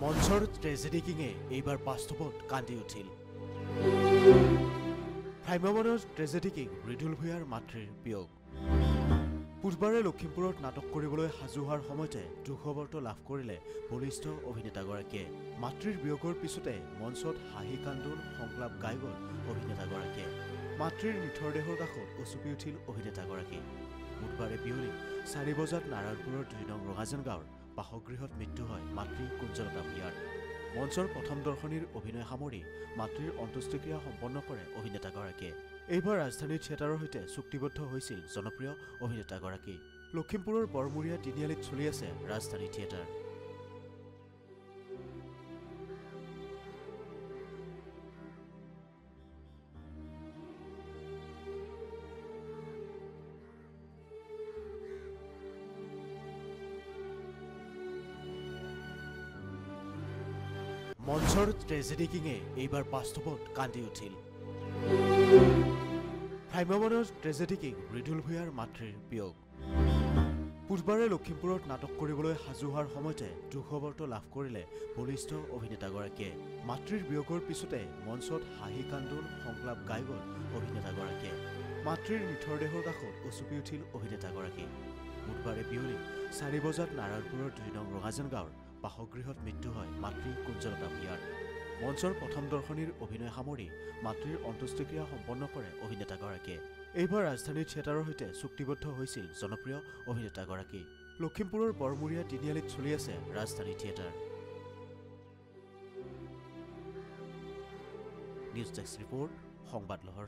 মঞ্চৰ tragedy Kings এইবাৰ বাস্তৱত কান্দি উঠিল। ভ্ৰাম্যমাণৰ ট্ৰেজেডি কিং মৃদুল ভূঞাৰ মাতৃৰ বিয়োগ। বুধবাৰে লখিমপুৰত নাটক কৰিবলৈ সাজু হোৱাৰ সময়তে দুখবৰটো লাভ কৰিলে বলিষ্ঠ অভিনেতাগৰাকীয়ে। মাতৃৰ বিয়োগৰ পিছতে মঞ্চত হাঁহি কান্দোন সংলাপ গাই গ'ল অভিনেতাগৰাকীয়ে। মাতৃৰ নিথৰ দেহৰ কাষত উচুপি উঠিল অভিনেতাগৰাকী। বুধবাৰে বিয়লি 4 বজাত নাৰায়ণপুৰৰ 2 নং ৰঙাজান গাঁৱৰ বাসগৃহত মৃত্যু হয় মাতৃ কুঞ্জলতা ভূঞাৰ। মঞ্চৰ প্ৰথম দৰ্শনীৰ অভিনয় সামৰি মাতৃৰ অন্ত্যেষ্টিক্ৰিয়া সম্পন্ন কৰে অভিনেতাগৰাকীয়ে। এইবাৰ ৰাজধানী থিয়েটাৰৰ সৈতে চুক্তিবদ্ধ হৈছিল জনপ্ৰিয় অভিনেতাগৰাকী। লখিমপুৰৰ বৰমূৰীয়া তিনিআলিত চলি আছে ৰাজধানী থিয়েটাৰ। মঞ্চৰ ট্ৰেজেডি কিঙে এইবাৰ বাস্তৱত কান্দি উঠিল। ভ্ৰাম্যমাণৰ ট্ৰেজেডি কিং মৃদুল ভূঞাৰ মাতৃৰ বিয়োগ। বুধবাৰে লখিমপুৰত নাটক কৰিবলৈ সাজু হোৱাৰ সময়তে দুখবৰটো লাভ কৰিলে বলিষ্ঠ অভিনেতাগৰাকীয়ে। মাতৃৰ বিয়োগৰ পিছতে মঞ্চত হাঁহি কান্দোন সংলাপ গাই গ'ল অভিনেতাগৰাকীয়ে। মাতৃৰ নিথৰ দেহৰ কাষত উচুপি উঠিল অভিনেতাগৰাকী। বুধবাৰে বিয়লি 4 বজাত নাৰায়ণপুৰৰ 2 নং ৰঙাজান গাঁৱৰ বাসগৃহত মৃত্যু হয় মাতৃ কুঞ্জলতা ভূঞাৰ। মঞ্চৰ প্ৰথম দৰ্শনীৰ অভিনয় সামৰি মাতৃৰ অন্ত্যেষ্টিক্ৰিয়া সম্পন্ন কৰে অভিনেতাগৰাকীয়ে। এইবাৰ ৰাজধানী থিয়েটাৰৰ সৈতে চুক্তিবদ্ধ হৈছিল জনপ্ৰিয় অভিনেতাগৰাকী। লখিমপুৰৰ বৰমূৰীয়া তিনিআলিত চলি আছে ৰাজধানী থিয়েটাৰ। নিউজ ডেস্ক ৰিপৰ্ট, সংবাদ লহৰ।